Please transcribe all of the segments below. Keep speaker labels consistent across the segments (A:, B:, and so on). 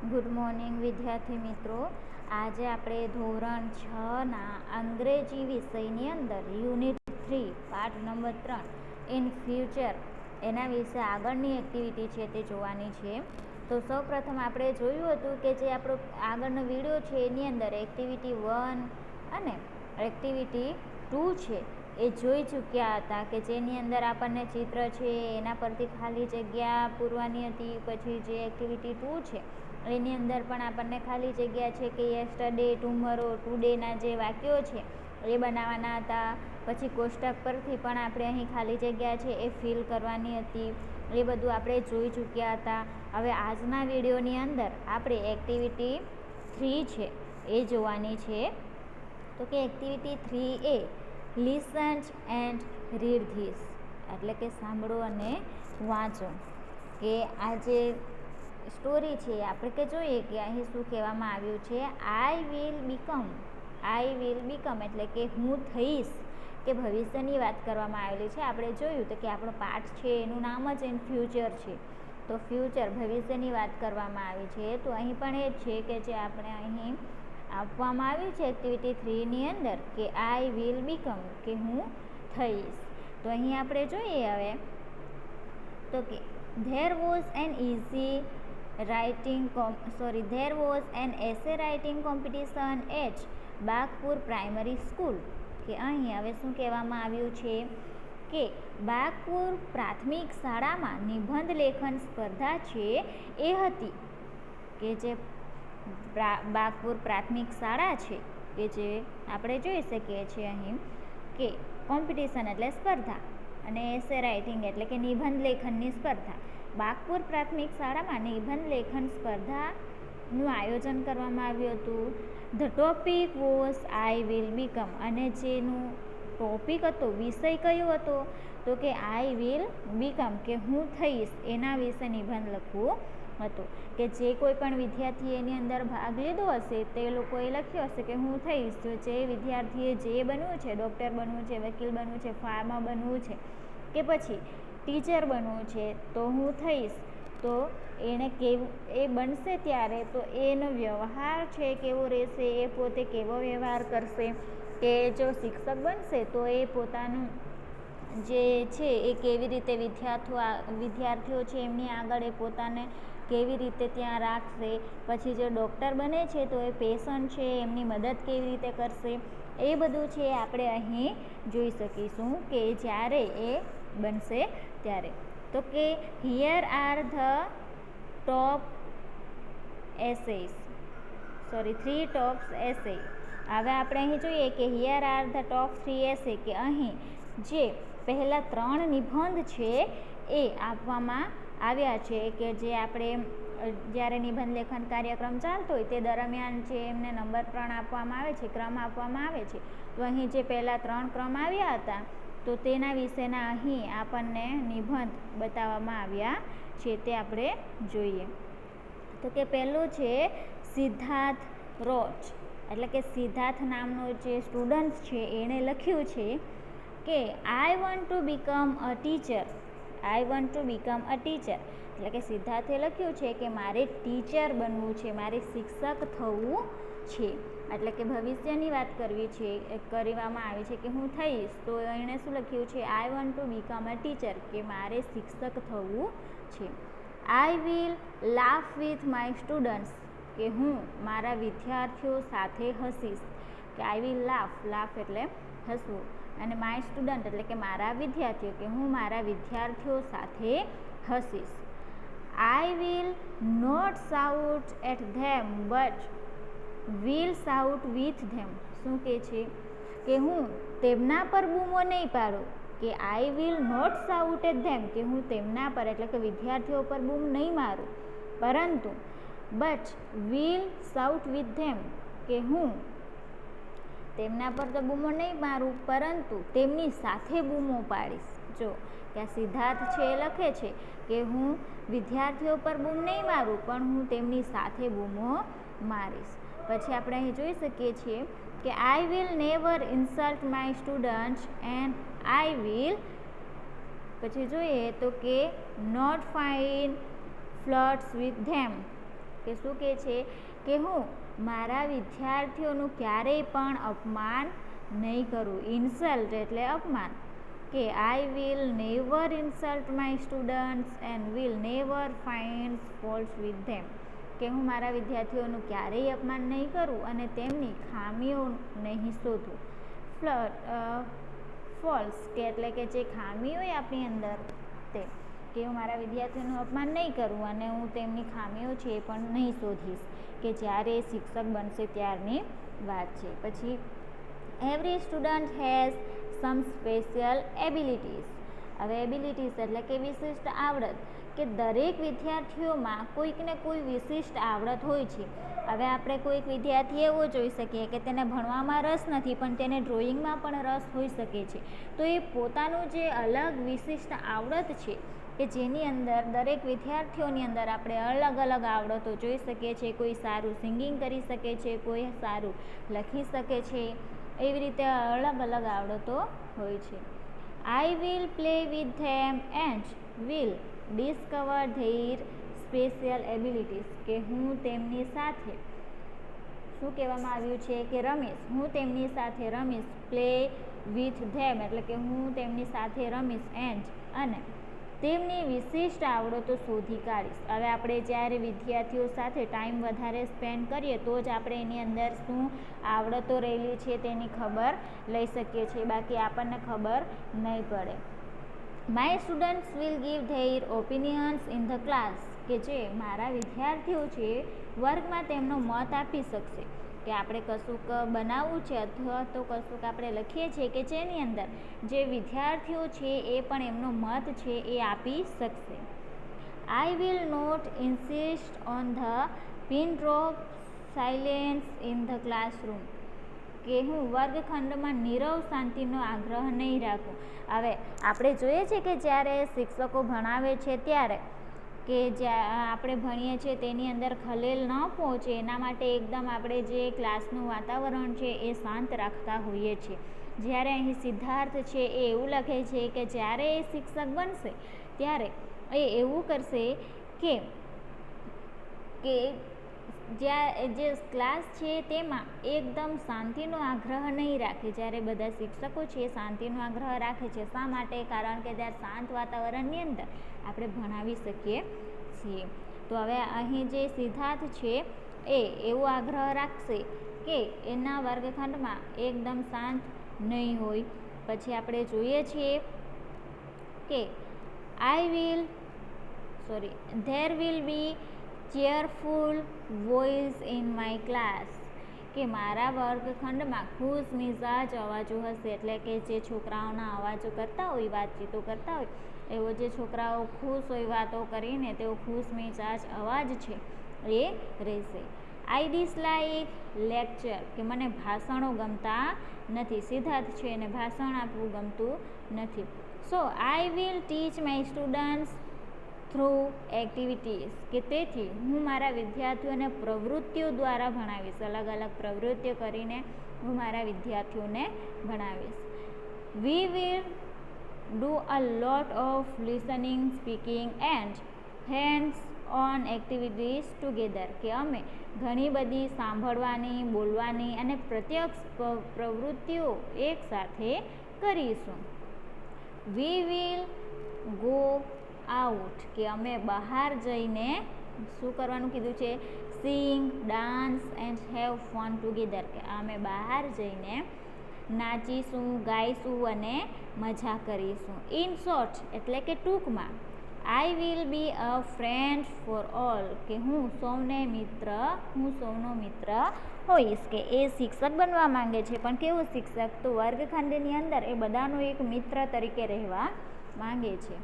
A: Good morning વિદ્યાર્થી મિત્રો. આજે આપણે ધોરણ 6ના અંગ્રેજી વિષયની અંદર યુનિટ 3 પાઠ નંબર 3 ઇન ફ્યુચર એના વિશે આગળની એક્ટિવિટી છે તે જોવાની છે. તો સૌપ્રથમ આપણે જોયું હતું કે જે આપણો આગળનો વિડીયો છે એની અંદર એક્ટિવિટી 1 અને એક્ટિવિટી 2 છે એ જોઈ ચૂક્યા હતા કે જેની અંદર આપણને ચિત્ર છે એના પરથી ખાલી જગ્યા પૂરવાની હતી. પછી જે એક્ટિવિટી 2 છે એની અંદર પણ આપણને ખાલી જગ્યા છે કે યસ્ટરડે, ટુમોરો, ટુડેના જે વાક્યો છે એ બનાવવાના હતા. પછી કોષ્ટક પરથી પણ આપણે અહીં ખાલી જગ્યા છે એ ફિલ કરવાની હતી. એ બધું આપણે જોઈ ચૂક્યા હતા. હવે આજના વિડીયોની અંદર આપણે એક્ટિવિટી 3 છે એ જોવાની છે. તો કે activity 3 A listen and read this, એટલે કે સાંભળો અને વાંચો. કે આ જે સ્ટોરી છે આપણે કે જોઈએ કે અહીં શું કહેવામાં આવ્યું છે. આઈ વિલ બીકમ એટલે કે હું થઈશ, કે ભવિષ્યની વાત કરવામાં આવેલી છે. આપણે જોયું તો કે આપણો પાઠ છે એનું નામ જ ઇન ફ્યુચર છે. તો ફ્યુચર ભવિષ્યની વાત કરવામાં આવી છે. તો અહીં પણ એ જ છે કે જે આપણે અહીં આપવામાં આવ્યું છે એક્ટિવિટી 3ની અંદર કે આઈ વિલ બીકમ, કે હું થઈશ. તો અહીં આપણે જોઈએ હવે તો કે there was an essay writing competition at Bagpur primary school. કે અહીં હવે શું કહેવામાં આવ્યું છે કે બાગપુર પ્રાથમિક શાળામાં નિબંધ લેખન સ્પર્ધા છે એ હતી. કે જે બાગપુર પ્રાથમિક શાળા છે કે જે આપણે જોઈ શકીએ છીએ અહીં કે કોમ્પિટિશન એટલે સ્પર્ધા અને એસે રાઇટિંગ એટલે કે નિબંધ લેખનની સ્પર્ધા. બાગપુર પ્રાથમિક શાળામાં નિબંધ લેખન સ્પર્ધાનું આયોજન કરવામાં આવ્યું હતું. The topic was I will become, અને જેનું ટોપિક હતો, વિષય કયો હતો તો કે આઈ વિલ બીકમ, કે હું થઈશ એના વિશે નિબંધ લખવું હતો. કે જે કોઈ પણ વિદ્યાર્થીએ એની અંદર ભાગ લીધો હશે તે લોકોએ લખ્યું હશે કે હું થઈશ. જો જે વિદ્યાર્થીએ જે બનવું છે, ડૉક્ટર બનવું છે, વકીલ બનવું છે, ફાર્મર બનવું છે કે પછી ટીચર બનવું છે તો હું થઈશ. તો એણે એ બનશે ત્યારે તો એનો વ્યવહાર છે કેવો રહેશે, એ પોતે કેવો વ્યવહાર કરશે. કે જો શિક્ષક બનશે તો એ પોતાનું જે છે એ કેવી રીતે વિદ્યાર્થીઓ છે એમની આગળ એ પોતાને કેવી રીતે ત્યાં રાખશે. પછી જો ડૉક્ટર બને છે તો એ પેશન્ટ છે એમની મદદ કેવી રીતે કરશે. એ બધું છે આપણે અહીં જોઈ શકીશું કે જ્યારે એ બનશે ત્યારે. તો કે here are the top ashes, 3 ટોપ એસે. હવે આપણે અહીં જોઈએ કે હિયર આર ધ ટોપ 3 એસે, કે અહીં જે પહેલાં 3 નિબંધ છે એ આપવામાં આવ્યા છે. કે જે આપણે જ્યારે નિબંધ લેખન કાર્યક્રમ ચાલતો હોય તે દરમિયાન જે એમને નંબર પણ આપવામાં આવે છે, ક્રમ આપવામાં આવે છે. તો અહીં જે પહેલાં 3 ક્રમ આવ્યા હતા તો તેના વિશેના અહીં આપણને નિબંધ બતાવવામાં આવ્યા છે તે આપણે જોઈએ. તો કે પહેલું છે સિદ્ધાર્થ રોચ, એટલે કે સિદ્ધાર્થ નામનો જે સ્ટુડન્ટ છે એણે લખ્યું છે કે I want to become a teacher. એટલે કે સિદ્ધાર્થે લખ્યું છે કે મારે ટીચર બનવું છે, મારે શિક્ષક થવું છે. એટલે કે ભવિષ્યની વાત કરવામાં આવી છે કે હું થઈશ. તો એણે શું લખ્યું છે, I want to become a teacher, કે મારે શિક્ષક થવું છે. I will laugh with my students, કે હું મારા વિદ્યાર્થીઓ સાથે હસીશ. કે આઈ વિલ લાફ એટલે હસવું, અને માય સ્ટુડન્ટ એટલે કે મારા વિદ્યાર્થીઓ, કે હું મારા વિદ્યાર્થીઓ સાથે હસીશ. I will not shout at them but will shout with them. શું કહે છે કે હું તેમના પર બૂમો નહીં પાડું. કે I will not shout at them, કે હું તેમના પર એટલે કે વિદ્યાર્થીઓ પર બૂમ નહીં મારું, પરંતુ બટ વિલ શાઉટ વિથ ધેમ, કે હું તેમના પર તો બૂમો નહીં મારું પરંતુ તેમની સાથે બૂમો પાડીશ. જો કે આ સિદ્ધાર્થ છે એ લખે છે કે હું વિદ્યાર્થીઓ પર બૂમ નહીં મારું પણ હું તેમની સાથે બૂમો મારીશ. પછી આપણે અહીં જોઈ શકીએ છીએ કે I will never insult my students and I will, પછી જોઈએ તો કે નોટ ફાઇન્ડ ફ્લર્ટ્સ વિથ ધેમ, કે કે શું કહે છે કે હું મારા વિદ્યાર્થીઓનું ક્યારેય પણ અપમાન નહીં કરું. ઇન્સલ્ટ એટલે અપમાન, કે I will never insult my students and will never find faults with them, કે હું મારા વિદ્યાર્થીઓનું ક્યારેય અપમાન નહીં કરું અને તેમની ખામીઓ નહીં શોધું. ફોલ્સ કે એટલે કે જે ખામી હોય આપણી અંદર તે, કે હું મારા વિદ્યાર્થીઓનું અપમાન નહીં કરું અને હું તેમની ખામીઓ છે એ પણ નહીં શોધીશ, કે જ્યારે શિક્ષક બનશે ત્યારની વાત છે. પછી every student has some special abilities. હવે એબિલિટીઝ એટલે કે વિશિષ્ટ આવડત, કે દરેક વિદ્યાર્થીઓમાં કોઈક ને કોઈ વિશિષ્ટ આવડત હોય છે. હવે આપણે કોઈક વિદ્યાર્થી એવો જોઈ શકીએ કે તેને ભણવામાં રસ નથી પણ તેને ડ્રોઈંગમાં પણ રસ હોઈ શકે છે. તો એ પોતાનું જે અલગ વિશિષ્ટ આવડત છે કે જેની અંદર દરેક વિદ્યાર્થીઓની અંદર આપણે અલગ અલગ આવડતો જોઈ શકીએ છીએ. કોઈ સારું સિંગિંગ કરી શકે છે, કોઈ સારું લખી શકે છે, એવી રીતે અલગ અલગ આવડતો હોય છે. I will play with them and will discover there special abilities, કે હું તેમની સાથે શું કહેવામાં આવ્યું છે કે રમીશ, હું તેમની સાથે રમીશ. પ્લે વિથ ધેમ એટલે કે હું તેમની સાથે રમીશ એન્ડ અને તેમની વિશિષ્ટ આવડતો શોધી કાઢીશ. હવે આપણે જ્યારે વિદ્યાર્થીઓ સાથે ટાઈમ વધારે સ્પેન્ડ કરીએ તો જ આપણે એની અંદર શું આવડતો રહેલી છે તેની ખબર લઈ શકીએ છીએ, બાકી આપણને ખબર નહીં પડે. My students will give there opinions in the class, કે જે મારા વિદ્યાર્થીઓ છે વર્ગમાં તેમનો મત આપી શકશે. કે આપણે કશુંક બનાવવું છે અથવા તો કશુંક આપણે લખીએ છીએ કે જેની અંદર જે વિદ્યાર્થીઓ છે એ પણ એમનો મત છે એ આપી શકશે. I will not insist on the pin drop silence in the classroom, કે હું વર્ગખંડમાં નીરવ શાંતિનો આગ્રહ નહીં રાખું. હવે આપણે જોઈએ છીએ કે જ્યારે શિક્ષકો ભણાવે છે ત્યારે કે જ્યાં આપણે ભણીએ છીએ તેની અંદર ખલેલ ન પહોંચે એના માટે એકદમ આપણે જે ક્લાસનું વાતાવરણ છે એ શાંત રાખતા હોઈએ છીએ. જ્યારે અહીં સિદ્ધાર્થ છે એ એવું લખે છે કે જ્યારે એ શિક્ષક બનશે ત્યારે એ એવું કરશે કે જ્યાં જે ક્લાસ છે તેમાં એકદમ શાંતિનો આગ્રહ નહીં રાખે. જ્યારે બધા શિક્ષકો છે શાંતિનો આગ્રહ રાખે છે. શા માટે? કારણ કે ત્યારે શાંત વાતાવરણની અંદર આપણે ભણાવી શકીએ છીએ. તો હવે અહીં જે સિદ્ધાર્થ છે એ એવો આગ્રહ રાખશે કે એના વર્ગખંડમાં એકદમ શાંત નહીં હોય. પછી આપણે જોઈએ છીએ કે there will be cheerful voice in my class, કે મારા વર્ગખંડમાં ખુશ મિજાજ અવાજો હશે. એટલે કે જે છોકરાઓના અવાજો કરતા હોય, વાતચીતો કરતા હોય, એવો જે છોકરાઓ ખુશ હોય વાતો કરીને તેઓ ખુશ મિજાજ અવાજ છે એ રહેશે. આઈ ડિસલાઇક લેક્ચર, કે મને ભાષણો ગમતા નથી. સિદ્ધાર્થ છે એને ભાષણ આપવું ગમતું નથી. So I will teach my students through activities, કે તેથી હું મારા વિદ્યાર્થીઓને પ્રવૃત્તિઓ દ્વારા ભણાવીશ. અલગ અલગ પ્રવૃત્તિઓ કરીને હું મારા વિદ્યાર્થીઓને ભણાવીશ. We will do a lot of listening, speaking and hands on activities together, કે અમે ઘણી બધી સાંભળવાની, બોલવાની અને પ્રત્યક્ષ પ્રવૃત્તિઓ એકસાથે કરીશું. વી વિલ ગો આઉટ, કે અમે બહાર જઈને શું કરવાનું કીધું છે? Sing, dance and have fun together, કે અમે બહાર જઈને નાચીશું, ગાઈશું અને મજા કરીશું. ઇન શોર્ટ એટલે કે ટૂંકમાં I will be a friend for all, કે હું સૌનો મિત્ર હોઈશ. કે એ શિક્ષક બનવા માંગે છે પણ કેવો શિક્ષક? તો વર્ગખંડની અંદર એ બધાનો એક મિત્ર તરીકે રહેવા માંગે છે.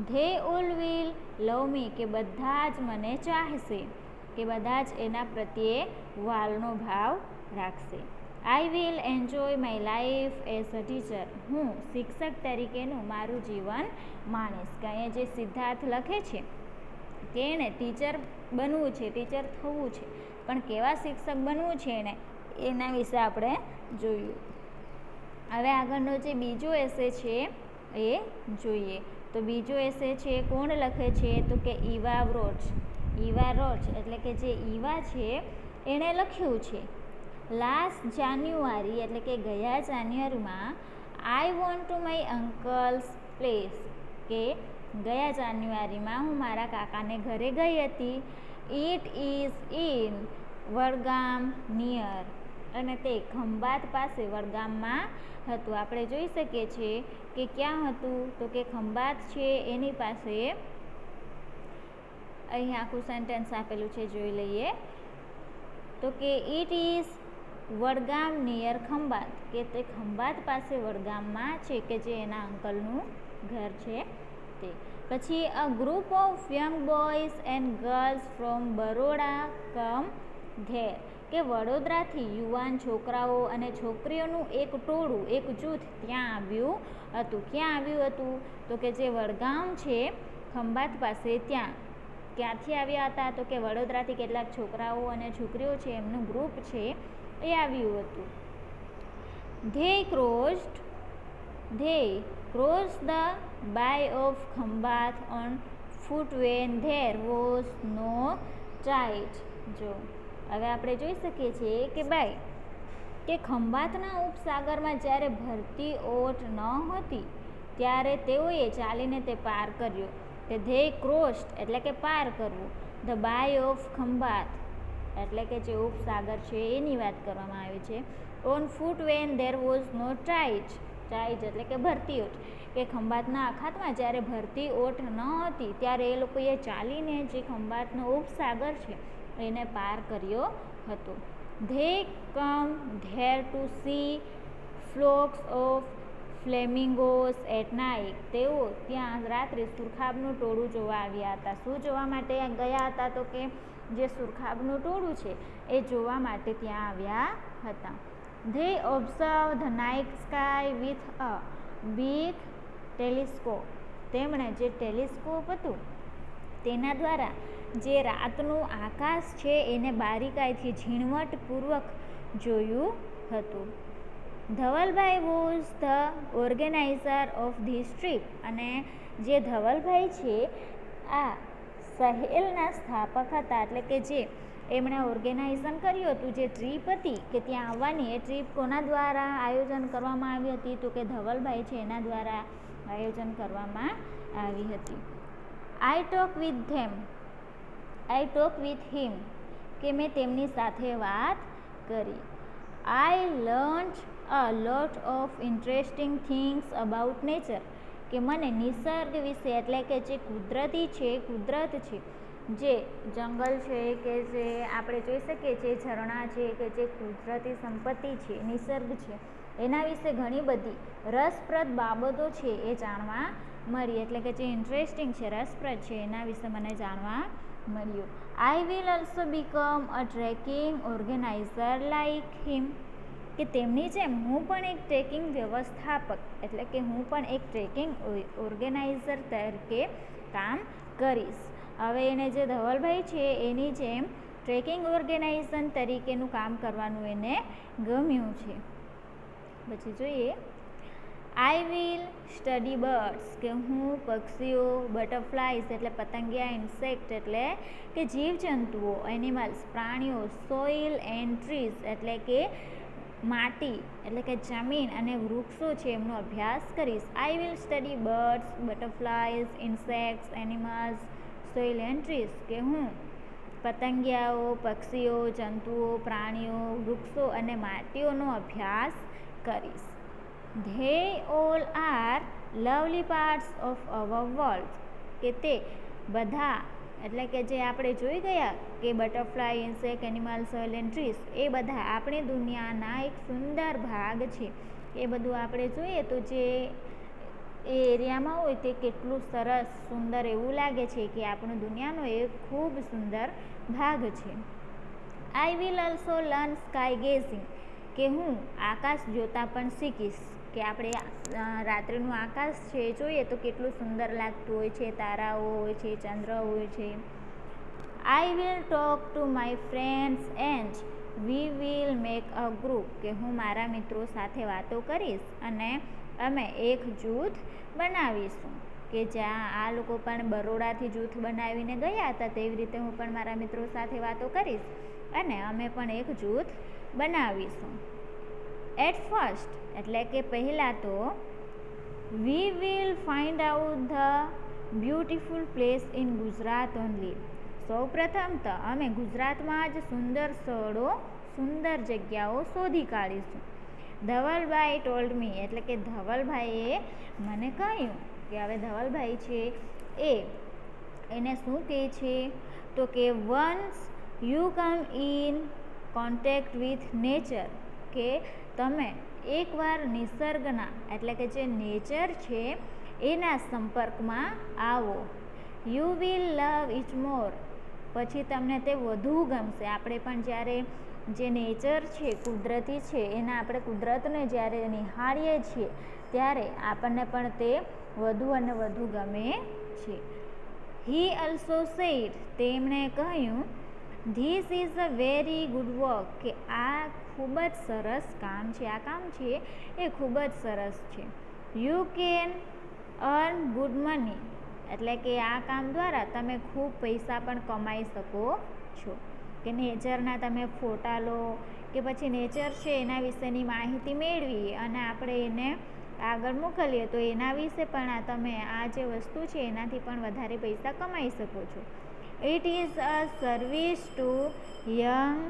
A: ધે ઓલ વિલ લવ મી, કે બધા જ મને ચાહશે, કે બધા જ એના પ્રત્યે વાલનો ભાવ રાખશે. I will enjoy my life as a teacher, હું શિક્ષક તરીકેનું મારું જીવન માણીશ. કે અહીંયા જે સિદ્ધાર્થ લખે છે કે એણે ટીચર બનવું છે, ટીચર થવું છે, પણ કેવા શિક્ષક બનવું છે એને એના વિશે આપણે જોયું. હવે આગળનો જે બીજો એસે છે એ જોઈએ. તો બીજો એસે છે કોણ લખે છે? તો કે ઇવા વ્રોટ. ઈવા રોચ એટલે કે જે ઈવા છે એણે લખ્યું છે લાસ્ટ જાન્યુઆરી એટલે કે ગયા જાન્યુઆરીમાં I want to my uncle's place કે ગયા જાન્યુઆરીમાં હું મારા કાકાને ઘરે ગઈ હતી. It is in Vadgam near અને તે ખંભાત પાસે વડગામમાં હતું. આપણે જોઈ શકીએ છીએ કે ક્યાં હતું તો કે ખંભાત છે એની પાસે. અહીં આખું સેન્ટેન્સ આપેલું છે, જોઈ લઈએ તો કે it is Vadgam near Khambhat કે તે ખંભાત પાસે વડગામમાં છે કે જે એના અંકલનું ઘર છે તે. પછી a group of young boys and girls from Baroda come there કે વડોદરાથી યુવાન છોકરાઓ અને છોકરીઓનું એક ટોળું એક જૂથ ત્યાં આવ્યું હતું. ક્યાં આવ્યું હતું તો કે જે વડગામ છે ખંભાત પાસે ત્યાં. ક્યાંથી આવ્યા હતા તો કે વડોદરાથી કેટલાક છોકરાઓ અને છોકરીઓ છે એમનું ગ્રુપ છે એ આવ્યું હતું. They crossed the bay of Khambat on foot when there was no tide. જો હવે આપણે જોઈ શકીએ છીએ કે બાય કે ખંભાતના ઉપસાગરમાં જ્યારે ભરતી ઓટ ન હતી ત્યારે તેઓએ ચાલીને તે પાર કર્યો. કે ધે ક્રોસ્ડ એટલે કે પાર કરવું. ધ બાય ઓફ ખંભાત એટલે કે જે ઉપસાગર છે એની વાત કરવામાં આવી છે. On foot when there was no tide એટલે કે ભરતી ઓટ કે ખંભાતના અખાતમાં જ્યારે ભરતી ઓટ ન હતી ત્યારે એ લોકોએ ચાલીને જે ખંભાતનો ઉપસાગર છે એને પાર કર્યો હતો. They come there to see flocks of flamingos at night. તેઓ ત્યાં રાત્રે સુરખાબનું ટોળું જોવા આવ્યા હતા. શું જોવા માટે ગયા હતા તો કે જે સુરખાબનું ટોળું છે એ જોવા માટે ત્યાં આવ્યા હતા. They observe the night sky with a big telescope. તેમણે જે ટેલિસ્કોપ હતું તેના દ્વારા જે રાતનું આકાશ છે એને બારીકાઈથી ઝીણવટપૂર્વક જોયું હતું. Dhavalbhai was the organiser of this trip અને જે ધવલભાઈ છે આ સહેલના સ્થાપક હતા. એટલે કે જે એમણે ઓર્ગેનાઇઝન કર્યું હતું જે ટ્રીપ હતી કે ત્યાં આવવાની એ ટ્રીપ કોના દ્વારા આયોજન કરવામાં આવી હતી તો કે ધવલભાઈ છે એના દ્વારા આયોજન કરવામાં આવી હતી. આઈ ટોક વિથ હિમ કે મેં તેમની સાથે વાત કરી. I learnt a lot of interesting things about nature કે મને નિસર્ગ વિશે એટલે કે જે કુદરતી છે કુદરત છે જે જંગલ છે કે જે આપણે જોઈ શકીએ છીએ ઝરણા છે કે જે કુદરતી સંપત્તિ છે નિસર્ગ છે એના વિશે ઘણી બધી રસપ્રદ બાબતો છે એ જાણવા મળી. એટલે કે જે ઇન્ટરેસ્ટિંગ છે રસપ્રદ છે એના વિશે મને જાણવા મળ્યું. I will also become a trekking organiser like him કે તેમની જેમ હું પણ એક ટ્રેકિંગ વ્યવસ્થાપક એટલે કે હું પણ એક ટ્રેકિંગ ઓર્ગેનાઇઝર તરીકે કામ કરીશ. હવે એને જે ધવલભાઈ છે એની જેમ ટ્રેકિંગ ઓર્ગેનાઇઝર તરીકેનું કામ કરવાનું એને ગમ્યું છે. પછી જોઈએ આઈ વિલ સ્ટડી બર્ડ્સ કે હું પક્ષીઓ બટરફ્લાઇઝ એટલે પતંગિયા ઇન્સેક્ટ એટલે કે જીવજંતુઓ એનિમલ્સ પ્રાણીઓ સોઇલ એન્ડ ટ્રીઝ એટલે કે માટી એટલે કે જમીન અને વૃક્ષો છે એમનો અભ્યાસ કરીશ. I will study birds butterflies insects animals soil and trees કે હું પતંગિયાઓ પક્ષીઓ જંતુઓ પ્રાણીઓ વૃક્ષો અને માટીઓનો અભ્યાસ કરીશ. They all are lovely parts of our world કે તે બધા એટલે કે જે આપણે જોઈ ગયા કે butterfly insect animal soil and trees એ બધા આપણી દુનિયાના એક સુંદર ભાગ છે. એ બધું આપણે જોઈએ તો જે એ એરિયામાં હોય તે કેટલું સરસ સુંદર એવું લાગે છે કે આપણી દુનિયાનો એક ખૂબ સુંદર ભાગ છે. આઈ will also learn sky gazing કે હું આકાશ જોતાં પણ શીખીશ કે આપણે રાત્રિનું આકાશ છે જોઈએ તો કેટલું સુંદર લાગતું હોય છે તારાઓ હોય છે ચંદ્ર હોય છે. I will talk to my friends and we will make a group કે હું મારા મિત્રો સાથે વાતો કરીશ અને અમે એક જૂથ બનાવીશું કે જ્યાં આ લોકો પણ બરોડાથી જૂથ બનાવીને ગયા હતા, તેવી રીતે હું પણ મારા મિત્રો સાથે વાતો કરીશ અને અમે પણ એક જૂથ બનાવીશું. એટ ફર્સ્ટ એટલે કે પહેલાં તો we will find out the beautiful place in Gujarat only. સૌ પ્રથમ તો અમે ગુજરાતમાં જ સુંદર સ્થળો, સુંદર જગ્યાઓ શોધી કાઢીશું. ધવલભાઈ ટોલ્ડ મી એટલે કે ધવલભાઈએ મને કહ્યું કે હવે ધવલભાઈ છે એને શું કહે છે તો કે once you come in contact with nature, કે તમે એકવાર નિસર્ગના એટલે કે જે નેચર છે એના સંપર્કમાં આવો. યુ વિલ લવ ઇટ મોર, પછી તમને તે વધુ ગમશે. આપણે પણ જ્યારે જે નેચર છે, કુદરતી છે, એના આપણે કુદરતને જ્યારે નિહાળીએ છીએ ત્યારે આપણને પણ તે વધુ અને વધુ ગમે છે. હી ઓલ્સો સેડ, તેમણે કહ્યું this is a very good work, કે આ ખૂબ જ સરસ કામ છે, આ કામ છે એ ખૂબ જ સરસ છે. You can earn good money, એટલે કે આ કામ દ્વારા તમે ખૂબ પૈસા પણ કમાઈ શકો છો. કે નેચરના તમે ફોટા લો કે પછી નેચર છે એના વિશેની માહિતી મેળવી અને આપણે એને આગળ મોકલીએ તો એના વિશે પણ તમે આ જે વસ્તુ છે એનાથી પણ વધારે પૈસા કમાઈ શકો છો. It is a service two young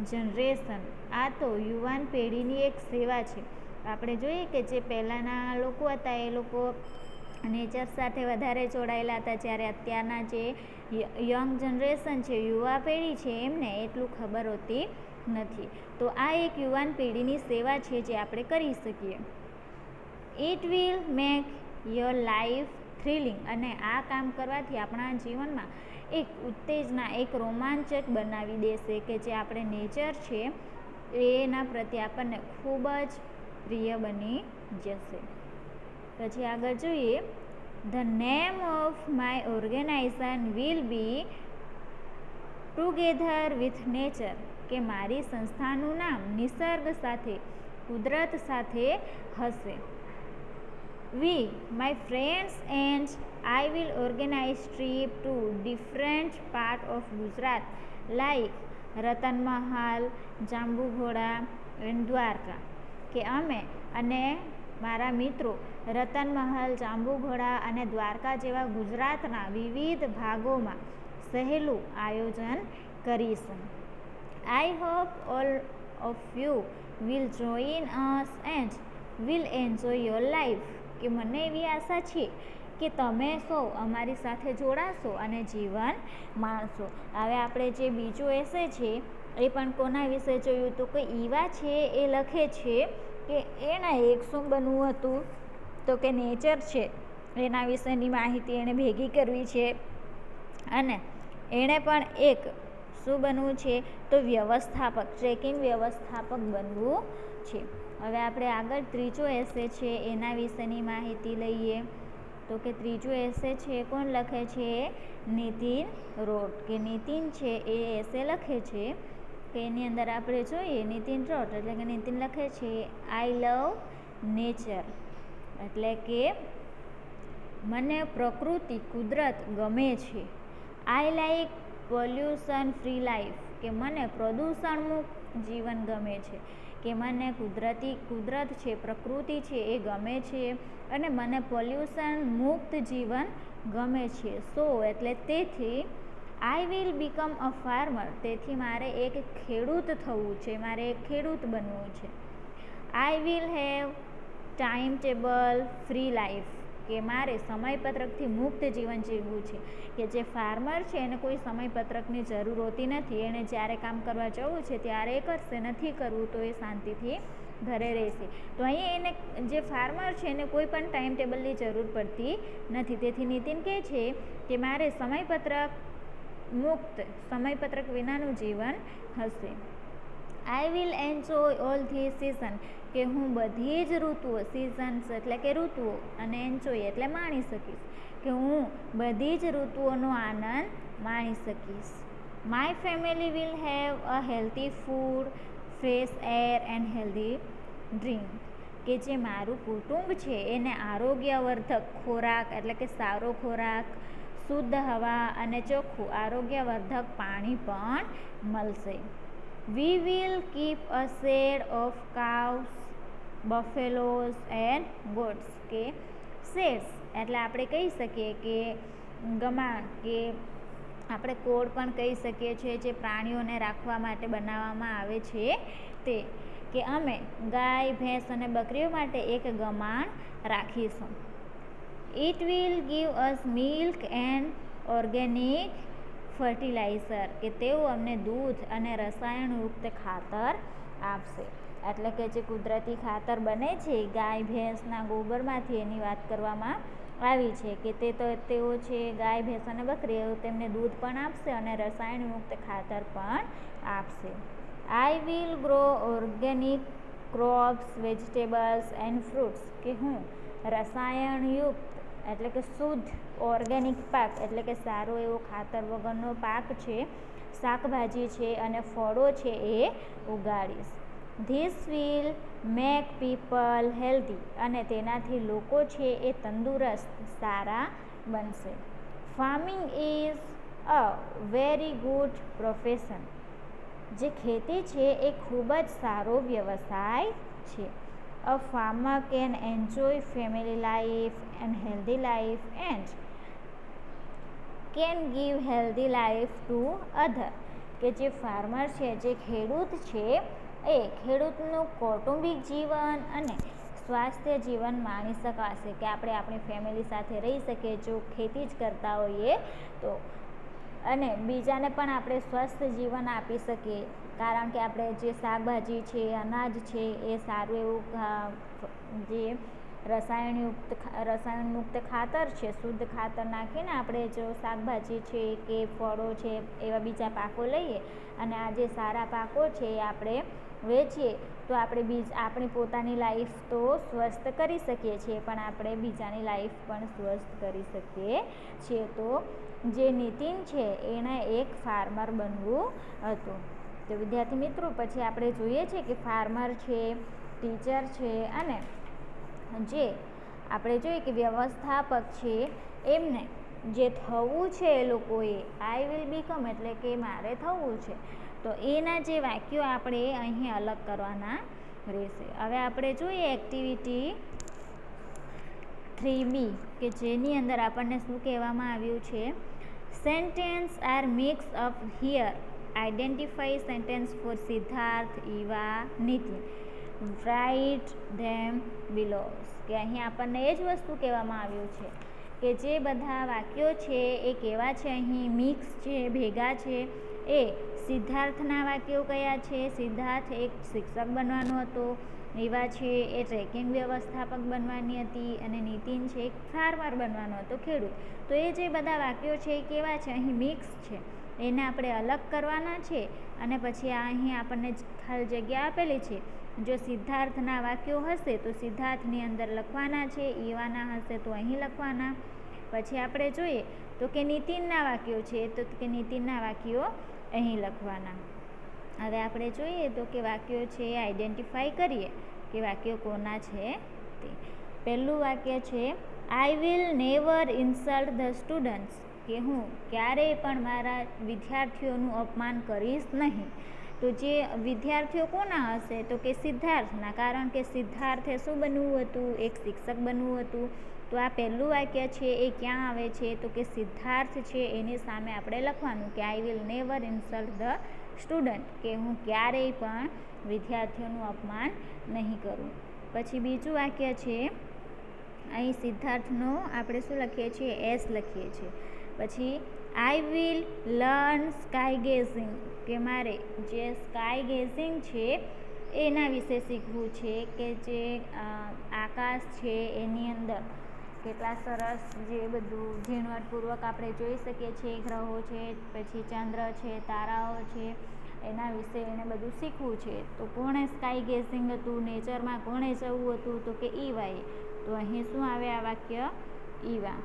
A: generation, આ તો યુવાન પેઢીની એક સેવા છે. આપણે જોઈએ કે જે પહેલાંના લોકો હતા એ લોકો નેચર સાથે વધારે જોડાયેલા હતા, જ્યારે અત્યારના જે યંગ જનરેશન છે, યુવા પેઢી છે, એમને એટલું ખબર હોતી નથી. તો આ એક યુવાન પેઢીની સેવા છે જે આપણે કરી શકીએ. It will make your life thrilling, અને આ કામ કરવાથી આપણા જીવનમાં એક ઉત્તેજના, એક રોમાંચક બનાવી દેશે કે જે આપણે નેચર છે એના પ્રત્યે આપણને ખૂબ જ પ્રિય બની જશે. પછી આગળ જોઈએ, the name of my organisation will be together with nature, કે મારી સંસ્થાનું નામ નિસર્ગ સાથે, કુદરત સાથે હશે. We my friends and I will organise trip to different part of Gujarat like Ratanmahal, Jambughoda and Dwarka, કે અમે અને મારા મિત્રો રતનમહાલ, જાંબુઘોડા અને દ્વારકા જેવા ગુજરાતના વિવિધ ભાગોમાં સહેલું આયોજન કરીશું. I hope all of you will join us and will enjoy your life, કે મને એવી આશા છે કે તમે સૌ અમારી સાથે જોડાશો અને જીવન માણશો. હવે આપણે જે બીજો એસે છે એ પણ કોના વિશે જોયું તો કે ઈવા છે એ લખે છે કે એના એક શું બનવું હતું તો કે નેચર છે એના વિશેની માહિતી એણે ભેગી કરવી છે અને એણે પણ એક શું બનવું છે તો વ્યવસ્થાપક, ટ્રેકિંગ વ્યવસ્થાપક બનવું છે. હવે આપણે આગળ ત્રીજો એસે છે એના વિશેની માહિતી લઈએ તો કે ત્રીજો એસે છે કોણ લખે છે? નીતિન રોટ, કે નીતિન છે એ એસે લખે છે કે એની અંદર આપણે જોઈએ નીતિન રોટ એટલે કે નીતિન લખે છે આઈ લવ નેચર, એટલે કે મને પ્રકૃતિ, કુદરત ગમે છે. I like pollution free life, કે મને પ્રદૂષણ મુક્ત જીવન ગમે છે, કે મને કુદરત છે, પ્રકૃતિ છે એ ગમે છે અને મને પોલ્યુશન મુક્ત જીવન ગમે છે. સો એટલે તેથી I will become a farmer, તેથી મારે એક ખેડૂત થવું છે, મારે એક ખેડૂત બનવું છે. I will have time table free life, કે મારે સમયપત્રકથી મુક્ત જીવન જીવવું છે. કે જે ફાર્મર છે એને કોઈ સમયપત્રકની જરૂર હોતી નથી, એણે જ્યારે કામ કરવા જવું છે ત્યારે એ કરશે, નથી કરવું તો એ શાંતિથી ઘરે રહેશે. તો અહીં એને જે ફાર્મર છે એને કોઈ પણ ટાઈમ ટેબલની જરૂર પડતી નથી. તેથી નીતિન કહે છે કે મારે સમયપત્રક મુક્ત, સમયપત્રક વિનાનું જીવન હશે. I will enjoy all this season, કે હું બધી જ ઋતુઓ, સિઝન્સ એટલે કે ઋતુઓ અને એન્જોય એટલે માણી શકીશ, કે હું બધી જ ઋતુઓનો આનંદ માણી શકીશ. My family will have a healthy food, fresh air and healthy drink, કે જે મારું કુટુંબ છે એને આરોગ્યવર્ધક ખોરાક એટલે કે સારો ખોરાક, શુદ્ધ હવા અને ચોખ્ખું આરોગ્યવર્ધક પાણી પણ મળશે. We will keep a shed of cows, buffaloes and goats. કે શેડ્સ એટલે આપણે કહી શકીએ કે ગમાણ, કે આપણે કોડ પણ કહી શકીએ છીએ જે પ્રાણીઓને રાખવા માટે બનાવવામાં આવે છે તે, કે અમે ગાય, ભેંસ અને બકરીઓ માટે એક ગમાણ રાખીશું. It will give us milk and organic fertiliser. કે તેઓ અમને દૂધ અને રસાયણયુક્ત ખાતર આપશે. એટલે કે જે કુદરતી ખાતર બને છે ગાય ભેંસના ગોબરમાંથી એની વાત કરવામાં આવી છે કે તેઓ છે ગાય ભેંસ અને બકરીઓ તેમને દૂધ પણ આપશે અને રસાયણયુક્ત ખાતર પણ આપશે. I will grow organic crops, vegetables and fruits. કે હું રસાયણયુક્ત એટલે કે શુદ્ધ ઓર્ગેનિક પાક એટલે કે સારો એવો ખાતર વગરનો પાક છે, શાકભાજી છે અને ફળો છે એ ઉગાડીશ. This will make people healthy. અને તેનાથી લોકો છે એ તંદુરસ્ત, સારા બનશે. Farming is a very good profession. જે ખેતી છે એ ખૂબ જ સારો વ્યવસાય છે. A farmer can enjoy family life and healthy life and can give healthy life to other. કે જે ફાર્મર છે, જે ખેડૂત છે એ ખેડૂતનું કૌટુંબિક જીવન અને સ્વાસ્થ્ય જીવન માણી શકાશે. કે આપણે આપણી ફેમિલી સાથે રહી શકીએ જો ખેતી જ કરતા હોઈએ તો, અને બીજાને પણ આપણે સ્વસ્થ જીવન આપી શકીએ. કારણ કે આપણે જે શાકભાજી છે, અનાજ છે એ સારું એવું જે રસાયણયુક્ત ખાતર છે, શુદ્ધ ખાતર નાખીને આપણે જો શાકભાજી છે કે ફળો છે એવા બીજા પાકો લઈએ અને આ જે સારા પાકો છે એ આપણે વેચીએ તો આપણે આપણી પોતાની લાઈફ તો સ્વસ્થ કરી શકીએ છીએ પણ આપણે બીજાની લાઈફ પણ સ્વસ્થ કરી શકીએ છીએ. તો જે નીતિન છે એને એક ફાર્મર બનવું હતું. તો વિદ્યાર્થી મિત્રો પછી આપણે જોઈએ છે કે ફાર્મર છે, ટીચર છે અને જે આપણે જોઈએ કે વ્યવસ્થાપક છે એમને જે થવું છે એ લોકોએ આઈ વિલ બીકમ એટલે કે મારે થવું છે, તો એના જે વાક્યો આપણે અહીં અલગ કરવાના રહેશે. હવે આપણે જોઈએ એક્ટિવિટી 3B કે જેની અંદર આપણને શું કહેવામાં આવ્યું છે. Sentences are mix up here. Identify sentences for Siddharth, Eva, Nitin. Write them below. કે અહીં આપણને એ જ વસ્તુ કહેવામાં આવ્યું છે કે જે બધા વાક્યો છે એ કેવા છે, અહીં મિક્સ છે, ભેગા છે. એ સિદ્ધાર્થના વાક્યો કયા છે. સિદ્ધાર્થ એક શિક્ષક બનવાનો હતો, ઈવા છે એ ટ્રેકિંગ વ્યવસ્થાપક બનવાની હતી અને નીતિન છે એક ફાર્મર બનવાનો હતો, ખેડૂત. તો એ જે બધા વાક્યો છે એ કેવા છે, અહીં મિક્સ છે, એને આપણે અલગ કરવાના છે. અને પછી અહીં આપણને ખાલી જગ્યા આપેલી છે. જો સિદ્ધાર્થના વાક્યો હશે તો સિદ્ધાર્થની અંદર લખવાના છે, ઈવાના હશે તો અહીં લખવાના. પછી આપણે જોઈએ તો કે નીતિનના વાક્યો છે તો કે નીતિનના વાક્યો અહીં લખવાના. હવે આપણે જોઈએ તો કે વાક્યો છે આઈડેન્ટિફાઈ કરીએ કે વાક્યો કોના છે તે. પહેલું વાક્ય છે I will never insult the students. કે હું ક્યારેય પણ મારા વિદ્યાર્થીઓનું અપમાન કરીશ નહીં. તો જે વિદ્યાર્થીઓ કોના હશે તો કે સિદ્ધાર્થના, કારણ કે સિદ્ધાર્થે શું બનવું હતું, એક શિક્ષક બનવું હતું. તો આ પહેલું વાક્ય છે એ ક્યાં આવે છે તો કે સિદ્ધાર્થ છે એની સામે આપણે લખવાનું કે I will never insult the student. કે હું ક્યારેય પણ વિદ્યાર્થીઓનું અપમાન નહીં કરું. પછી બીજું વાક્ય છે અહીં સિદ્ધાર્થનો આપણે શું લખીએ છીએ, એસ લખીએ છીએ. પછી I will learn sky gazing. કે મારે જે સ્કાય ગેઝિંગ છે એના વિશે શીખવું છે કે જે આકાશ છે એની અંદર કેટલા સરસ જે બધું ઝીણવટપૂર્વક આપણે જોઈ શકીએ છીએ, ગ્રહો છે, પછી ચંદ્ર છે, તારાઓ છે, એના વિશે એને બધું શીખવું છે. તો કોણે સ્કાય ગેઝિંગ હતું, નેચરમાં કોણે જવું હતું તો કે ઈવાએ. તો અહીં શું આવે આ વાક્ય, ઈવા.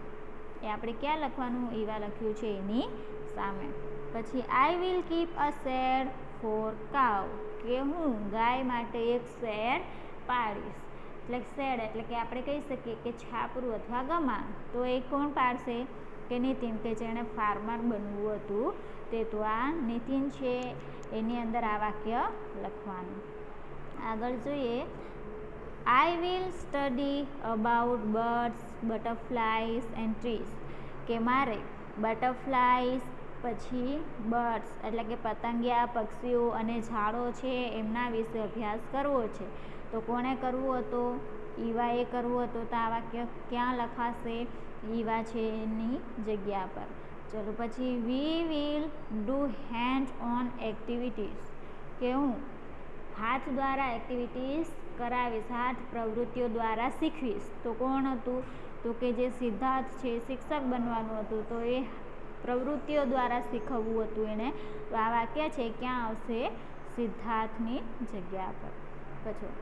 A: એ આપણે ક્યાં લખવાનું, ઈવા લખ્યું છે એની સામે. પછી I will keep a shed for cow. કે હું ગાય માટે એક શેડ પાડીશ. એટલે સેડ એટલે કે આપણે કહી શકીએ કે છાપરું અથવા ગમાણ. તો એ કોણ પાડશે? કે નીતિન, કે જેણે ફાર્મર બનવું હતું તે. તો આ નીતિન છે, એની અંદર આ વાક્ય લખવાનું. આગળ જોઈએ, I will study about birds, butterflies and trees. કે મારે બટરફ્લાઇઝ, પછી બર્ડ્સ એટલે કે પતંગિયા, પક્ષીઓ અને ઝાડો છે એમના વિશે અભ્યાસ કરવો છે. તો કોણે કરવું હતું? ઈવાએ કરવું હતું. તો આ વાક્ય ક્યાં લખાશે? ઈવા છે એની જગ્યા પર. ચલો પછી, વી will do hand on activities. કે હું હાથ દ્વારા એક્ટિવિટીઝ કરાવીશ, હાથ પ્રવૃત્તિઓ દ્વારા શીખવીશ. તો કોણ હતું? તો કે જે સિદ્ધાર્થ છે, શિક્ષક બનવાનું હતું, તો એ પ્રવૃત્તિઓ દ્વારા શીખવવું હતું એને. તો આ વાક્ય છે ક્યાં આવશે? સિદ્ધાર્થની જગ્યા પર. પછી,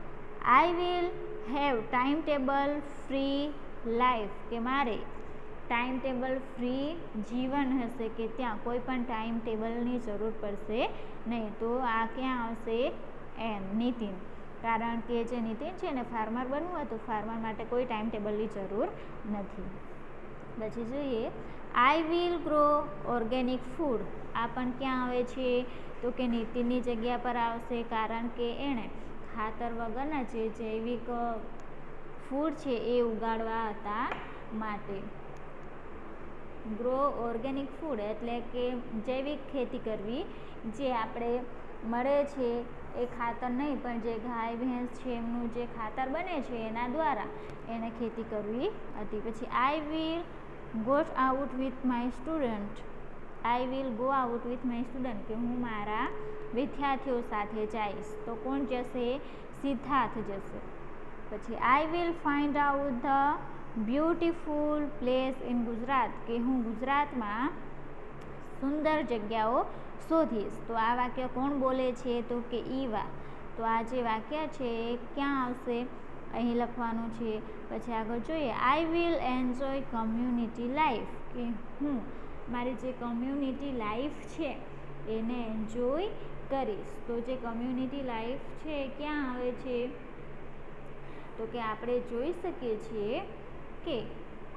A: I will have time table free life. કે મારે ટાઈમ ટેબલ ફ્રી જીવન હશે, કે ત્યાં કોઈ પણ ટાઈમ ટેબલની જરૂર પડશે નહીં. તો આ ક્યાં આવશે? એન, નીતિન. કારણ કે જે નીતિન છે ને ફાર્મર બનવું હતું, ફાર્મર માટે કોઈ ટાઈમ ટેબલની જરૂર નથી. પછી જોઈએ, I will grow organic food. આ પણ ક્યાં આવે છે? તો કે નીતિનની જગ્યા પર આવશે, કારણ કે એણે ખાતર વગરના જે જૈવિક ફૂડ છે એ ઉગાડવા હતા માટે. ગ્રો ઓર્ગેનિક ફૂડ એટલે કે જૈવિક ખેતી કરવી, જે આપણે મળે છે એ ખાતર નહીં, પણ જે ગાય ભેંસ છે એમનું જે ખાતર બને છે એના દ્વારા એને ખેતી કરવી હતી. પછી, I will go out with my student. I will go out with my student. કે હું મારા વિદ્યાર્થીઓ સાથે જઈશ. તો કોણ જશે? સિદ્ધાર્થ જશે. પછી, I will find out the beautiful place in Gujarat. કે હું ગુજરાતમાં સુંદર જગ્યાઓ શોધીશ. તો આ વાક્ય કોણ બોલે છે? તો કે ઈવા. તો આ જે વાક્ય છે એ ક્યાં આવશે? અહીં લખવાનું છે. પછી આગળ જોઈએ, I will enjoy community life. કે હું મારી જે કમ્યુનિટી લાઈફ છે એને એન્જોય કરીશ. તો જે કમ્યુનિટી લાઈફ છે એ ક્યાં આવે છે? તો કે આપણે જોઈ શકીએ છીએ કે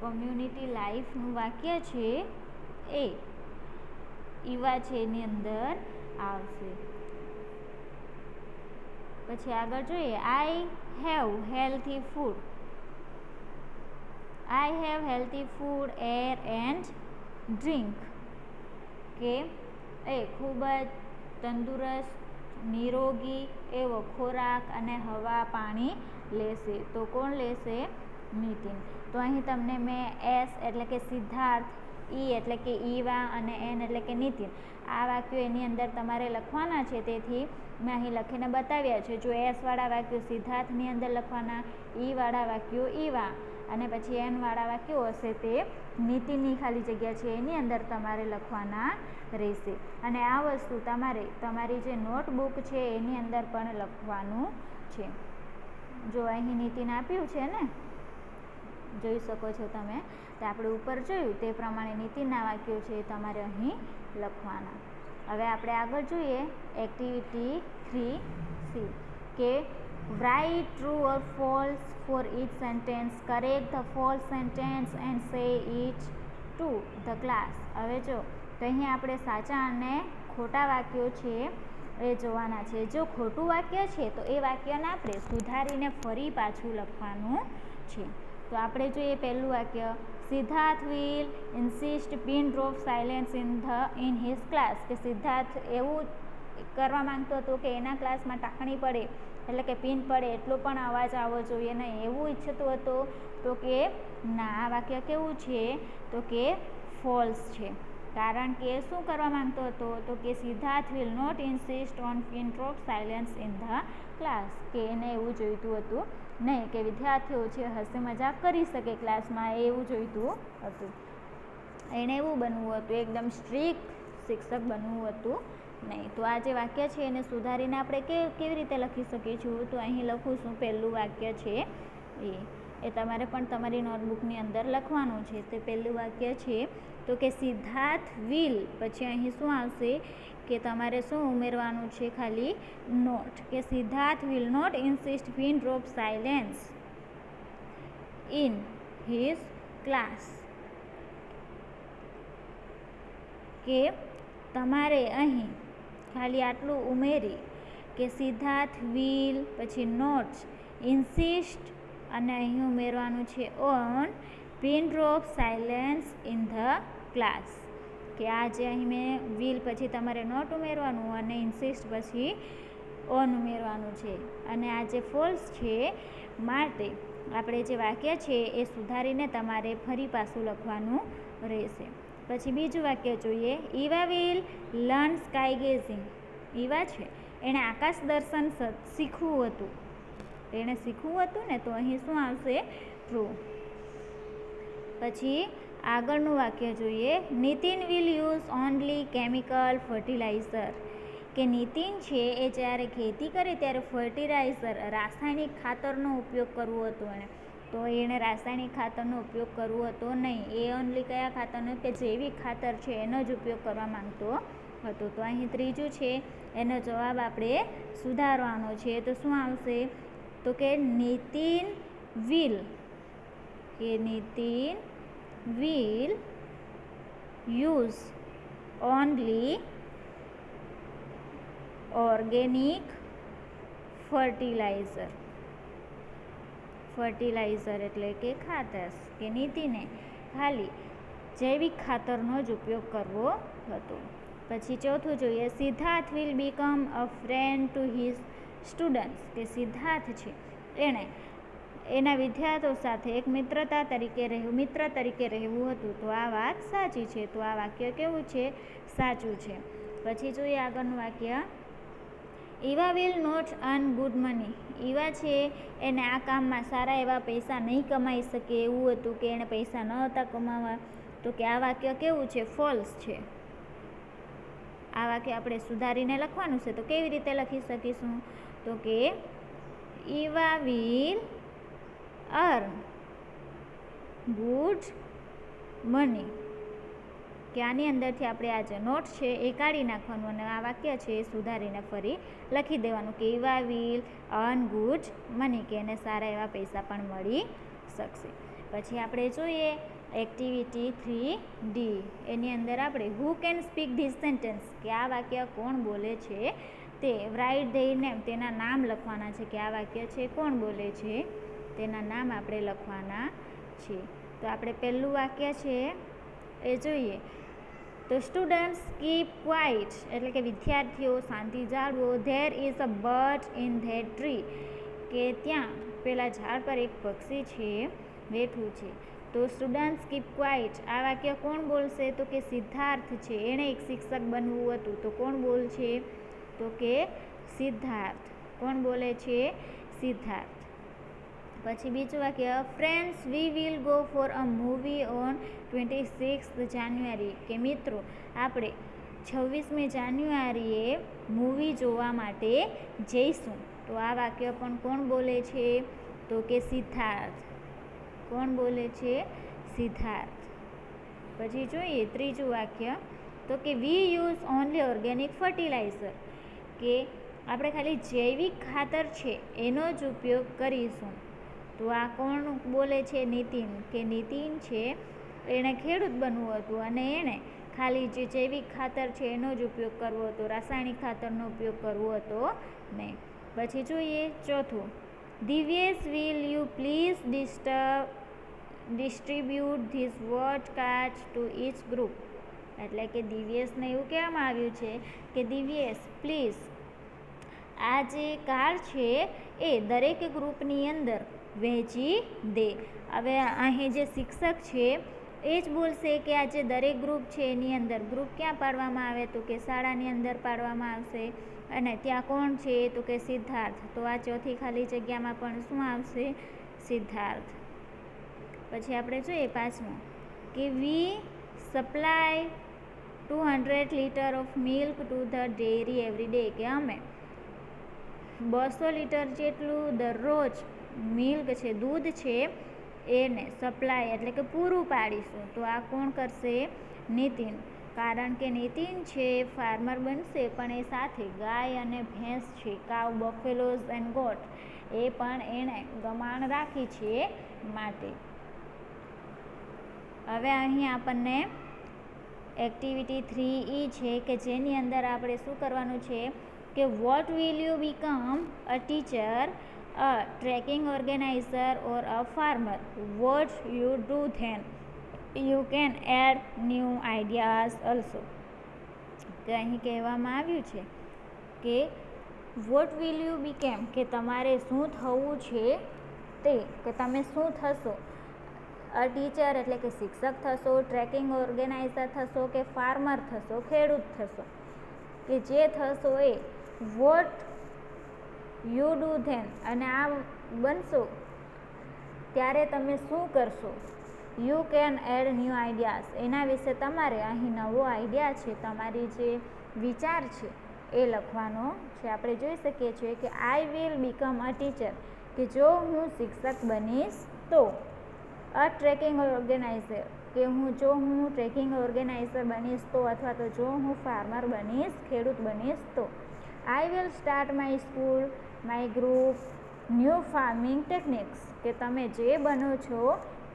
A: કમ્યુનિટી લાઈફનું વાક્ય છે એ ઈવા છે એની અંદર આવશે. પછી આગળ જોઈએ, I have healthy food. I have healthy food, air and drink. કે એ ખૂબ જ તંદુરસ્ત, નિરોગી એવો ખોરાક અને હવા, પાણી લેશે. તો કોણ લેશે? નીતિન. તો અહીં તમને મેં એસ એટલે કે સિદ્ધાર્થ, ઈ એટલે કે ઈવા અને એન એટલે કે નીતિન આ વાક્યો એની અંદર તમારે લખવાના છે. તેથી મેં અહીં લખીને બતાવ્યા છે. જો એસવાળા વાક્યો સિદ્ધાર્થની અંદર લખવાના, ઈવાળા વાક્યો ઈવા અને પછી એનવાળા વાક્યો હશે તે નીતિનની ખાલી જગ્યા છે એની અંદર તમારે લખવાના રહેશે. અને આ વસ્તુ તમારે તમારી જે નોટબુક છે એની અંદર પણ લખવાનું છે. જો અહીં નીતિન આપ્યું છે ને, જોઈ શકો છો તમે. તો આપણે ઉપર જોયું તે પ્રમાણે નીતિનના વાક્યો છે તમારે અહીં લખવાના. હવે આપણે આગળ જોઈએ એક્ટિવિટી 3C. કે write true or false for each sentence. Correct the false sentence and say it to the class. હવે જો તો અહીં આપણે સાચા અને ખોટા વાક્યો છે એ જોવાના છે. જો ખોટું વાક્ય છે તો એ વાક્યને આપણે સુધારીને ફરી પાછું લખવાનું છે. તો આપણે જોઈએ પહેલું વાક્ય, Siddharth will insist pin drop silence in his class. કે સિદ્ધાર્થ એવું કરવા માંગતો હતો કે એના ક્લાસમાં ટાંકણી પડે એટલે કે પિન પડે એટલો પણ અવાજ આવવો જોઈએ નહીં, એવું ઈચ્છતો હતો. તો કે ના, આ વાક્ય કેવું છે? તો કે ફોલ્સ છે. કારણ કે શું કરવા માંગતો હતો? તો કે Siddharth will not insist on pin drop silence in the class. કે એને એવું જોઈતું હતું નહીં કે વિદ્યાર્થીઓ છે હસી મજાક કરી શકે ક્લાસમાં, એવું જોઈતું હતું. એને એવું બનવું હતું, એકદમ સ્ટ્રિક્ટ શિક્ષક બનવું હતું નહીં. તો આ જે વાક્ય છે એને સુધારીને આપણે કેવી રીતે લખી શકીએ છીએ? તો અહીં લખું છું પહેલું વાક્ય છે એ તમારે પણ તમારી નોટબુકની અંદર લખવાનું છે. તે પહેલું વાક્ય છે તો કે સિદ્ધાર્થ વિલ, પછી અહીં શું આવશે કે તમારે શું ઉમેરવાનું છે? ખાલી નોટ. કે Siddharth will not insist pin drop silence in his class. કે તમારે અહીં ખાલી આટલું ઉમેરી કે સિદ્ધાર્થ will પછી નોટ્સ ઇન્સિસ્ટ અને અહીં ઉમેરવાનું છે on pin drop silence in the class. કે આ જે અહીં મેં will પછી તમારે નોટ ઉમેરવાનું અને ઇન્સિસ્ટ પછી ઓન ઉમેરવાનું છે. અને આ જે ફોલ્સ છે માટે આપણે જે વાક્ય છે એ સુધારીને તમારે ફરી પાછું લખવાનું રહેશે. પછી બીજું વાક્ય જોઈએ. Eva will learn sky gazing. Eva છે એણે આકાશ દર્શન શીખવું હતું. એણે શીખવું હતું ને, તો અહીં શું આવશે? ટ્રુ. પછી આગળનું વાક્ય જોઈએ. Nitin will use only chemical fertiliser. કે નીતિન છે એ જ્યારે ખેતી કરે ત્યારે ફર્ટિલાઇઝર રાસાયણિક ખાતરનો ઉપયોગ કરવો હતો એણે. તો એણે રાસાયણિક ખાતરનો ઉપયોગ કરવો હતો નહીં. એ ઓનલી કયા ખાતરનો? કે જૈવિક ખાતર છે એનો જ ઉપયોગ કરવા માંગતો હતો. તો અહીં ત્રીજું છે એનો જવાબ આપણે સુધારવાનો છે. તો શું આવશે? તો કે Nitin will use only organic fertiliser એટલે કે ખાતર. કે નીતિને ખાલી જૈવિક ખાતરનો જ ઉપયોગ કરવો હતો. પછી ચોથું જોઈએ. Siddharth will become a friend to his students. કે સિદ્ધાર્થ છે એણે એના વિદ્યાર્થીઓ સાથે એક મિત્ર તરીકે રહેવું હતું. તો આ વાત સાચી છે. તો આ વાક્ય કેવું છે? સાચું છે. પછી જોઈએ આગળનું વાક્ય. Eva will not earn good money. Eva છે એને આ કામમાં સારા એવા પૈસા નહીં કમાઈ શકે એવું હતું, કે એણે પૈસા ન હતા કમાવા. તો કે આ વાક્ય કેવું છે? ફોલ્સ છે. આ વાક્ય આપણે સુધારીને લખવાનું છે. તો કેવી રીતે લખી શકીશું? તો કે Eva will earn good money. કે આની અંદરથી આપણે આ જે નોટ છે એ કાઢી નાખવાનું અને આ વાક્ય છે એ સુધારીને ફરી લખી દેવાનું કે Eva will earn good money. કે એને સારા એવા પૈસા પણ મળી શકશે. પછી આપણે જોઈએ એક્ટિવિટી 3D. એની અંદર આપણે who can speak this sentence. કે આ વાક્ય કોણ બોલે છે તે. Write their name. તેના નામ લખવાના છે કે આ વાક્ય છે કોણ બોલે છે તેના નામ આપણે લખવાના છે. તો આપણે પહેલું વાક્ય છે એ જોઈએ. તો સ્ટુડન્ટ્સ કીપ ક્વાઇટ એટલે કે વિદ્યાર્થીઓ શાંતિ જાળવો. There is a bird in that tree. કે ત્યાં પેલા ઝાડ પર એક પક્ષી છે બેઠું છે. તો સ્ટુડન્ટ્સ કીપ ક્વાઇટ આ વાક્ય કોણ બોલશે? તો કે સિદ્ધાર્થ છે. એણે એક શિક્ષક બનવું હતું. તો કોણ બોલશે? તો કે સિદ્ધાર્થ. કોણ બોલે છે? સિદ્ધાર્થ. પછી બીજું વાક્ય. Friends we will go for a movie on 26th જાન્યુઆરી. કે મિત્રો આપણે 26મી જાન્યુઆરીએ મૂવી જોવા માટે જઈશું. તો આ વાક્ય પણ કોણ બોલે છે? તો કે સિદ્ધાર્થ. કોણ બોલે છે? સિદ્ધાર્થ. પછી જોઈએ ત્રીજું વાક્ય. તો કે we use only organic fertiliser. કે આપણે ખાલી જૈવિક ખાતર છે એનો જ ઉપયોગ કરીશું. તો આ કોણ બોલે છે? નીતિન. કે નીતિન છે એણે ખેડૂત બનવું હતું અને એણે ખાલી જે જૈવિક ખાતર છે એનો જ ઉપયોગ કરવો હતો, રાસાયણિક ખાતરનો ઉપયોગ કરવો હતો નહીં. પછી જોઈએ ચોથું. Divyesh will you please distribute this vote card to each group. એટલે કે દિવ્યેશને એવું કહેવામાં આવ્યું છે કે દિવ્યેશ પ્લીઝ આ જે કાર્ડ છે એ દરેક ગ્રુપની અંદર વહેંચી દે. હવે અહીં જે શિક્ષક છે એ જ બોલશે કે આ જે દરેક ગ્રુપ છે એની અંદર ગ્રુપ ક્યાં પાડવામાં આવે? તો કે શાળાની અંદર પાડવામાં આવશે. અને ત્યાં કોણ છે? તો કે સિદ્ધાર્થ. તો આ ચોથી ખાલી જગ્યામાં પણ શું આવશે? સિદ્ધાર્થ. પછી આપણે જોઈએ પાંચમું કે we supply 200 litre of milk to the dairy every day. કે અમે 200 લીટર જેટલું દરરોજ મિલ્ક છે, દૂધ છે એને સપ્લાય એટલે કે પૂરું પાડીશું. તો આ કોણ કરશે? નીતિન. કારણ કે નીતિન છે ફાર્મર બનશે પણ એ સાથે ગાય અને ભેંસ છે, કાવ, બફેલોઝ એન્ડ ગોટ એ પણ એણે ગમાણ રાખી છે માટે. હવે અહીં આપણને એક્ટિવિટી 3E છે કે જેની અંદર આપણે શું કરવાનું છે કે what will you become a teacher, a trekking organiser or a farmer? What you do then? You can add new ideas also. તો અહીં કહેવામાં આવ્યું છે કે વોટ વિલ યુ બીકેમ, કે તમારે શું થવું છે તે, કે તમે શું થશો. અ ટીચર એટલે કે શિક્ષક થશો, ટ્રેકિંગ ઓર્ગેનાઇઝર થશો કે ફાર્મર થશો, ખેડૂત થશો, કે જે થશો એ. વોટ યુ ડુ ધેન, અને આ બનશો ત્યારે તમે શું કરશો. You can add new ideas, એના વિશે તમારે અહીં નવો આઈડિયા છે, તમારી જે વિચાર છે એ લખવાનો છે. આપણે જોઈ શકીએ છીએ કે I will become a teacher, કે જો હું શિક્ષક બનીશ તો. અ ટ્રેકિંગ ઓર્ગેનાઇઝર, કે જો હું ટ્રેકિંગ ઓર્ગેનાઇઝર બનીશ તો, અથવા તો જો હું ફાર્મર બનીશ, ખેડૂત બનીશ તો. I will start my school, my group, new farming techniques, કે તમે જે બનો છો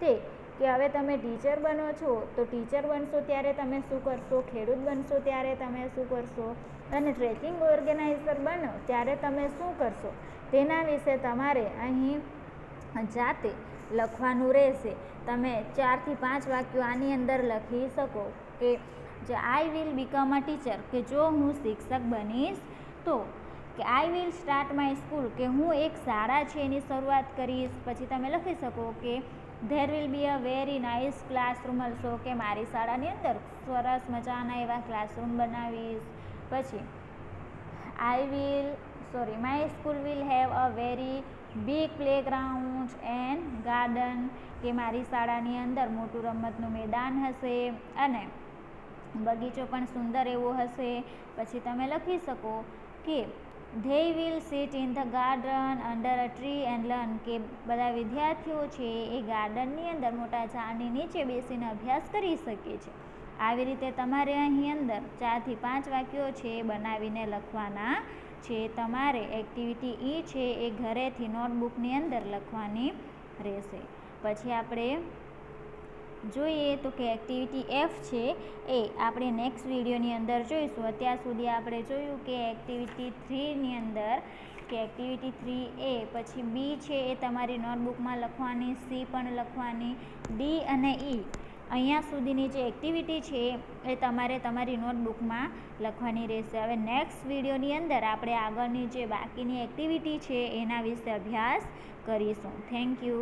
A: તે, કે હવે તમે ટીચર બનો છો તો ટીચર બનશો ત્યારે તમે શું કરશો, ખેડૂત બનશો ત્યારે તમે શું કરશો, અને ટ્રેકિંગ ઓર્ગેનાઇઝર બનો ત્યારે તમે શું કરશો, તેના વિશે તમારે અહીં જાતે લખવાનું રહેશે. તમે 4 થી 5 વાક્યો આની અંદર લખી શકો કે જે I will become a teacher, કે જો હું શિક્ષક બનીશ તો. કે I will start my school, કે હું એક શાળા છે એની શરૂઆત કરીશ. પછી તમે લખી શકો કે there will be a very nice classroom also, કે મારી શાળાની અંદર સરસ મજાના એવા ક્લાસરૂમ બનાવીશ. પછી my school will have a very big playground and garden, કે મારી શાળાની અંદર મોટું રમતનું મેદાન હશે અને બગીચો પણ સુંદર એવો હશે. પછી તમે લખી શકો કે they will seat in the garden under a tree and learn, કે બધા વિદ્યાર્થીઓ છે એ ગાર્ડનની અંદર મોટા ઝાડની નીચે બેસીને અભ્યાસ કરી શકે છે. આવી રીતે તમારે અહીં અંદર 4 થી 5 વાક્યો છે બનાવીને લખવાના છે. તમારે એક્ટિવિટી E છે એ ઘરેથી નોટબુકની અંદર લખવાની રહેશે. પછી આપણે જોઈએ તો કે એક્ટિવિટી F છે એ આપણે નેક્સ્ટ વિડીયોની અંદર જોઈશું. અત્યાર સુધી આપણે જોયું કે એક્ટિવિટી 3ની અંદર કે એક્ટિવિટી 3A, પછી B છે એ તમારી નોટબુકમાં લખવાની, C પણ લખવાની, D અને E અહીંયા સુધીની જે એક્ટિવિટી છે એ તમારે તમારી નોટબુકમાં લખવાની રહેશે. હવે નેક્સ્ટ વિડીયોની અંદર આપણે આગળની જે બાકીની એક્ટિવિટી છે એના વિશે અભ્યાસ કરીશું. Thank you.